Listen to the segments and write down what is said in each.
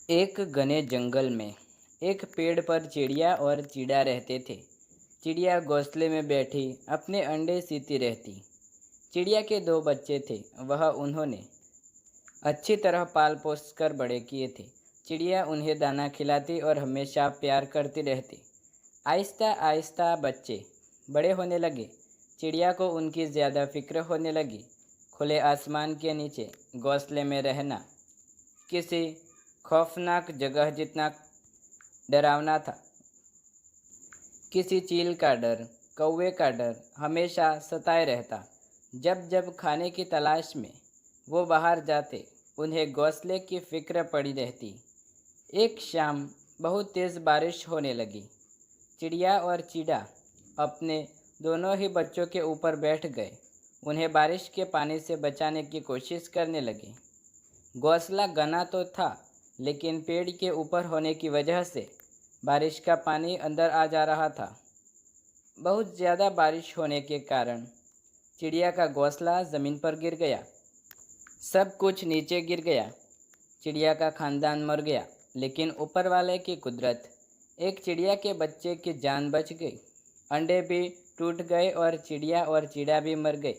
एक घने जंगल में एक पेड़ पर चिड़िया और चिड़ा रहते थे। चिड़िया घोंसले में बैठी अपने अंडे सीती रहती। चिड़िया के दो बच्चे थे, वह उन्होंने अच्छी तरह पाल पोस कर बड़े किए थे। चिड़िया उन्हें दाना खिलाती और हमेशा प्यार करती रहती। आहिस्ता आहिस्ता बच्चे बड़े होने लगे। चिड़िया को उनकी ज़्यादा फिक्र होने लगी। खुले आसमान के नीचे घोंसले में रहना किसी खौफनाक जगह जितना डरावना था। किसी चील का डर, कौवे का डर हमेशा सताए रहता। जब जब खाने की तलाश में वो बाहर जाते, उन्हें घोंसले की फिक्र पड़ी रहती। एक शाम बहुत तेज़ बारिश होने लगी। चिड़िया और चिड़ा अपने दोनों ही बच्चों के ऊपर बैठ गए। उन्हें बारिश के पानी से बचाने की कोशिश करने लगे। घोंसला घना तो था, लेकिन पेड़ के ऊपर होने की वजह से बारिश का पानी अंदर आ जा रहा था। बहुत ज़्यादा बारिश होने के कारण चिड़िया का घोंसला ज़मीन पर गिर गया। सब कुछ नीचे गिर गया। चिड़िया का खानदान मर गया, लेकिन ऊपर वाले की कुदरत, एक चिड़िया के बच्चे की जान बच गई। अंडे भी टूट गए और चिड़िया और चिड़ा भी मर गए,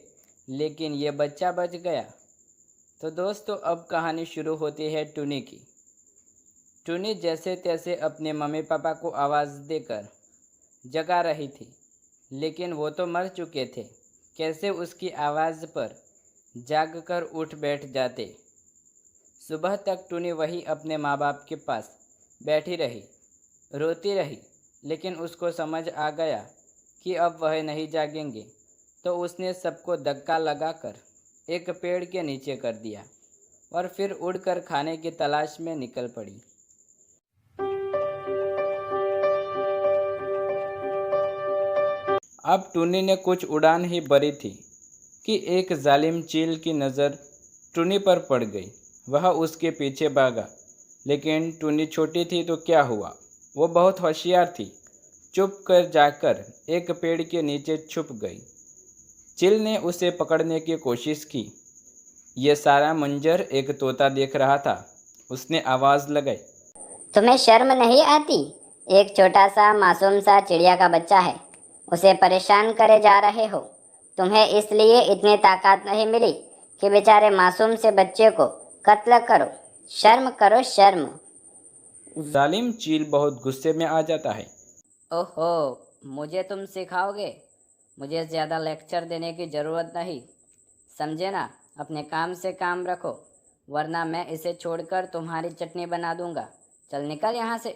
लेकिन ये बच्चा बच गया। तो दोस्तों, अब कहानी शुरू होती है टुनी की। टुनी जैसे तैसे अपने मम्मी पापा को आवाज़ देकर जगा रही थी, लेकिन वो तो मर चुके थे। कैसे उसकी आवाज़ पर जागकर उठ बैठ जाते। सुबह तक टुनी वही अपने माँ बाप के पास बैठी रही, रोती रही, लेकिन उसको समझ आ गया कि अब वह नहीं जागेंगे। तो उसने सबको धक्का लगाकर एक पेड़ के नीचे कर दिया और फिर उड़कर खाने की तलाश में निकल पड़ी। अब टुनी ने कुछ उड़ान ही भरी थी कि एक जालिम चील की नज़र टुनी पर पड़ गई। वह उसके पीछे भागा, लेकिन टुनी छोटी थी तो क्या हुआ, वो बहुत होशियार थी। चुप कर जाकर एक पेड़ के नीचे छुप गई। चील ने उसे पकड़ने की कोशिश की। यह सारा मंजर एक तोता देख रहा था। उसने आवाज़ लगाई, तुम्हें शर्म नहीं आती? एक छोटा सा मासूम सा चिड़िया का बच्चा है, उसे परेशान करे जा रहे हो। तुम्हें इसलिए इतनी ताकत नहीं मिली कि बेचारे मासूम से बच्चे को कत्ल करो। शर्म करो, शर्म। जालिम चील बहुत गुस्से में आ जाता है। ओहो, मुझे तुम सिखाओगे? मुझे ज़्यादा लेक्चर देने की ज़रूरत नहीं, समझे ना? अपने काम से काम रखो, वरना मैं इसे छोड़कर तुम्हारी चटनी बना दूंगा। चल निकल यहाँ से।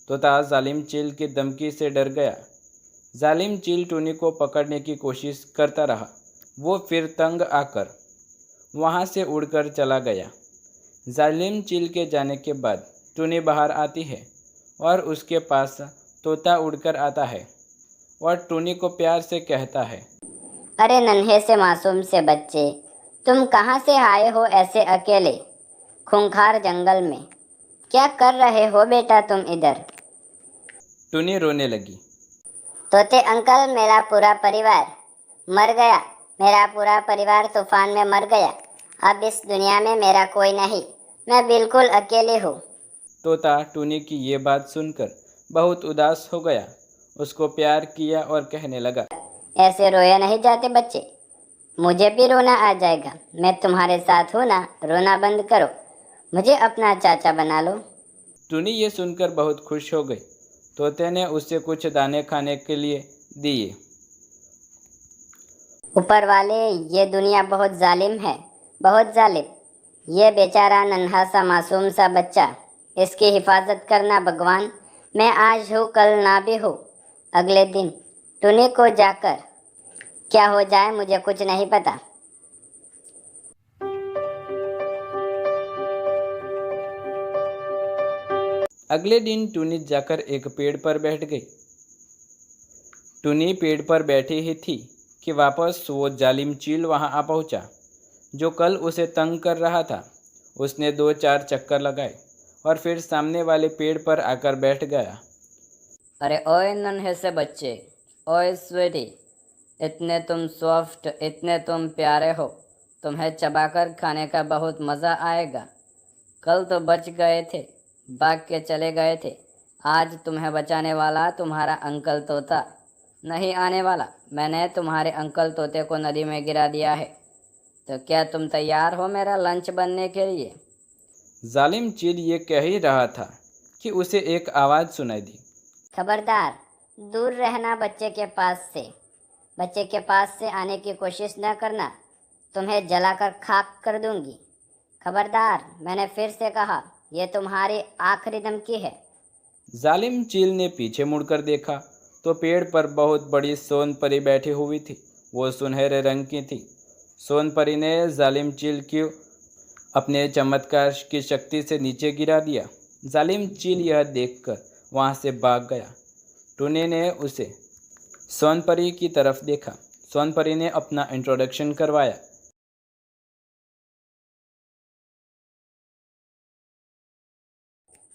तोता जालिम चील की धमकी से डर गया। जालिम चील टुनी को पकड़ने की कोशिश करता रहा। वो फिर तंग आकर वहाँ से उड़कर चला गया। जालिम चील के जाने के बाद टुनी बाहर आती है और उसके पास तोता उड़कर आता है और टुनी को प्यार से कहता है, अरे नन्हे से मासूम से बच्चे, तुम कहाँ से आए हो ऐसे अकेले खूंखार जंगल में? क्या कर रहे हो बेटा तुम इधर? टुनी रोने लगी। तोते अंकल, मेरा पूरा परिवार मर गया। मेरा पूरा परिवार तूफान में मर गया। अब इस दुनिया में मेरा कोई नहीं, मैं बिल्कुल अकेली हूँ। तोता टुनी की ये बात सुनकर बहुत उदास हो गया। उसको प्यार किया और कहने लगा, ऐसे रोया नहीं जाते बच्चे, मुझे भी रोना आ जाएगा। मैं तुम्हारे साथ हूँ ना, रोना बंद करो, मुझे अपना चाचा बना लो। टुनी ये सुनकर बहुत खुश हो गई। तोते ने उसे कुछ दाने खाने के लिए दिए। ऊपर वाले, ये दुनिया बहुत जालिम है, बहुत जालिम। ये बेचारा नन्हा सा मासूम सा बच्चा, इसकी हिफाजत करना भगवान। मैं आज हूँ, कल ना भी हूँ। अगले दिन टुनी को जाकर क्या हो जाए मुझे कुछ नहीं पता। अगले दिन टुनी जाकर एक पेड़ पर बैठ गई। टुनी पेड़ पर बैठी ही थी कि वापस वो जालिम चील वहां आ पहुंचा, जो कल उसे तंग कर रहा था। उसने 2-4 चक्कर लगाए और फिर सामने वाले पेड़ पर आकर बैठ गया। अरे ओए नन्हे से बच्चे, ओए स्वीटी, इतने तुम सॉफ्ट, इतने तुम प्यारे हो, तुम्हें चबाकर खाने का बहुत मज़ा आएगा। कल तो बच गए थे, भाग के चले गए थे। आज तुम्हें बचाने वाला तुम्हारा अंकल तोता नहीं आने वाला। मैंने तुम्हारे अंकल तोते को नदी में गिरा दिया है। तो क्या तुम तैयार हो मेरा लंच बनने के लिए? जालिम चील ये कह ही रहा था कि उसे एक आवाज़ सुनाई दी। खबरदार, दूर रहना बच्चे के पास से। बच्चे के पास से आने की कोशिश न करना, तुम्हें जलाकर खाक कर दूंगी। खबरदार, मैंने फिर से कहा, यह तुम्हारी आखिरी धमकी है। जालिम चील ने पीछे मुड़कर देखा तो पेड़ पर बहुत बड़ी सोनपरी बैठी हुई थी। वो सुनहरे रंग की थी। सोनपरी ने जालिम चील को अपने चमत्कार की शक्ति से नीचे गिरा दिया। जालिम चील यह देखकर वहाँ से भाग गया। टुनी ने उसे सोनपरी की तरफ देखा। सोनपरी ने अपना इंट्रोडक्शन करवाया।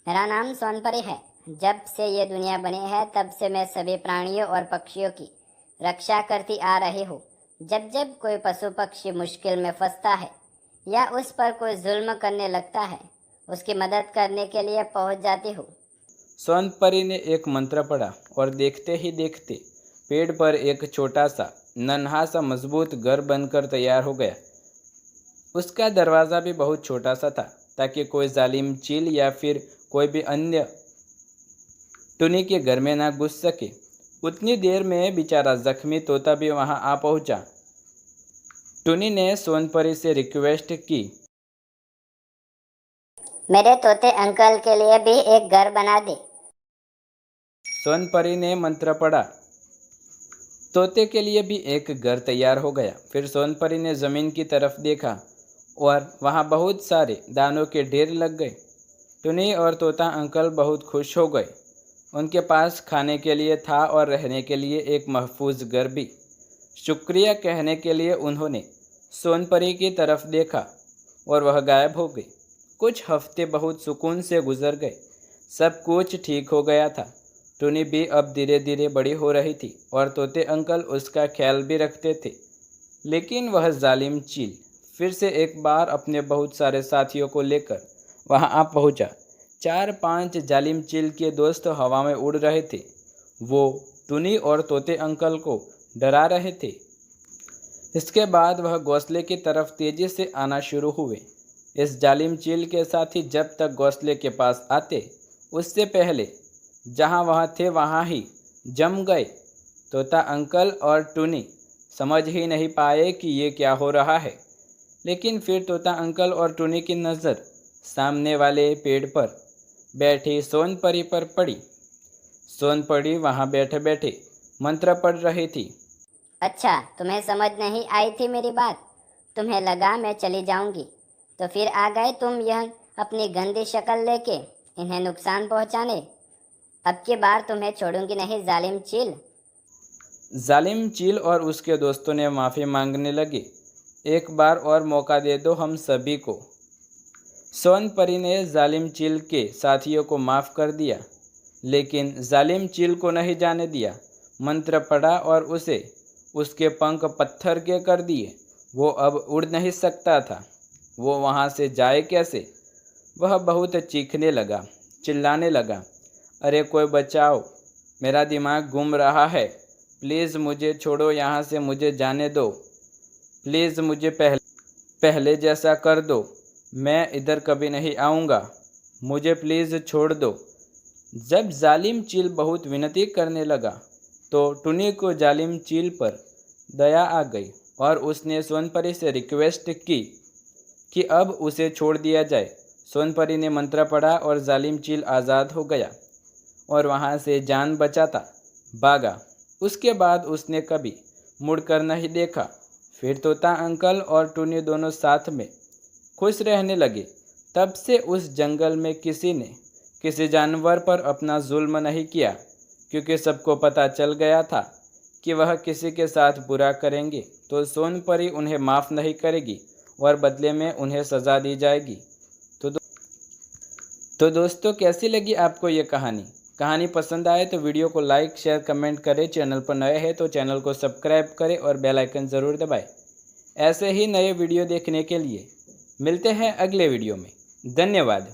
मेरा नाम सोनपरी है। जब से ये दुनिया बनी है तब से मैं सभी प्राणियों और पक्षियों की रक्षा करती आ रही हूँ। जब जब कोई पशु पक्षी मुश्किल में फंसता है या उस पर कोई जुल्म करने लगता है, उसकी मदद करने के लिए पहुँच जाती हूँ। सोनपरी ने एक मंत्र पढ़ा और देखते ही देखते पेड़ पर एक छोटा सा नन्हा सा मजबूत घर बनकर तैयार हो गया। उसका दरवाज़ा भी बहुत छोटा सा था ताकि कोई जालिम चील या फिर कोई भी अन्य टुनी के घर में ना घुस सके। उतनी देर में बेचारा जख्मी तोता भी वहां आ पहुंचा। टुनी ने सोनपरी से रिक्वेस्ट की, मेरे तोते अंकल के लिए भी एक घर बना दे। सोनपरी ने मंत्र पढ़ा। तोते के लिए भी एक घर तैयार हो गया। फिर सोनपरी ने ज़मीन की तरफ देखा और वहाँ बहुत सारे दानों के ढेर लग गए। टुनी और तोता अंकल बहुत खुश हो गए। उनके पास खाने के लिए था और रहने के लिए एक महफूज घर भी। शुक्रिया कहने के लिए उन्होंने सोनपरी की तरफ देखा और वह गायब हो गई। कुछ हफ्ते बहुत सुकून से गुजर गए। सब कुछ ठीक हो गया था। टुनी भी अब धीरे धीरे बड़ी हो रही थी और तोते अंकल उसका ख्याल भी रखते थे। लेकिन वह जालिम चील फिर से एक बार अपने बहुत सारे साथियों को लेकर वहां आ पहुंचा। 4-5 जालिम चील के दोस्त हवा में उड़ रहे थे। वो टुनी और तोते अंकल को डरा रहे थे। इसके बाद वह घोंसले की तरफ तेजी से आना शुरू हुए। इस जालिम चील के साथी जब तक घोंसले के पास आते उससे पहले जहाँ वह थे वहाँ ही जम गए। तोता अंकल और टुनी समझ ही नहीं पाए कि ये क्या हो रहा है। लेकिन फिर तोता अंकल और टुनी की नज़र सामने वाले पेड़ पर बैठी सोनपरी पर पड़ी। सोनपरी वहाँ बैठे बैठे मंत्र पढ़ रही थी। अच्छा, तुम्हें समझ नहीं आई थी मेरी बात? तुम्हें लगा मैं चली जाऊंगी, तो फिर आ गए तुम यह अपनी गंदी शक्ल लेके इन्हें नुकसान पहुंचाने। अब की बार तुम्हें छोड़ूंगी नहीं जालिम चील। जालिम चील और उसके दोस्तों ने माफ़ी मांगने लगे। एक बार और मौका दे दो हम सभी को। सोनपरी ने जालिम चील के साथियों को माफ़ कर दिया, लेकिन जालिम चील को नहीं जाने दिया। मंत्र पढ़ा और उसे उसके पंख पत्थर के कर दिए। वो अब उड़ नहीं सकता था। वो वहाँ से जाए कैसे? वह बहुत चीखने लगा, चिल्लाने लगा, अरे कोई बचाओ, मेरा दिमाग घूम रहा है, प्लीज़ मुझे छोड़ो यहाँ से, मुझे जाने दो, प्लीज़ मुझे पहले जैसा कर दो, मैं इधर कभी नहीं आऊँगा, मुझे प्लीज़ छोड़ दो। जब जालिम चील बहुत विनती करने लगा तो टुनी को जालिम चील पर दया आ गई और उसने सोनपरी से रिक्वेस्ट की कि अब उसे छोड़ दिया जाए। सोनपरी ने मंत्र पढ़ा और जालिम चील आज़ाद हो गया और वहाँ से जान बचाता भागा। उसके बाद उसने कभी मुड़कर नहीं देखा। फिर तोता अंकल और टुनी दोनों साथ में खुश रहने लगे। तब से उस जंगल में किसी ने किसी जानवर पर अपना जुल्म नहीं किया, क्योंकि सबको पता चल गया था कि वह किसी के साथ बुरा करेंगे तो सोनपरी उन्हें माफ़ नहीं करेगी और बदले में उन्हें सज़ा दी जाएगी। तो दोस्तों, कैसी लगी आपको ये कहानी पसंद आए तो वीडियो को लाइक शेयर कमेंट करें। चैनल पर नए हैं तो चैनल को सब्सक्राइब करें और बेल आइकन ज़रूर दबाएं। ऐसे ही नए वीडियो देखने के लिए मिलते हैं अगले वीडियो में। धन्यवाद।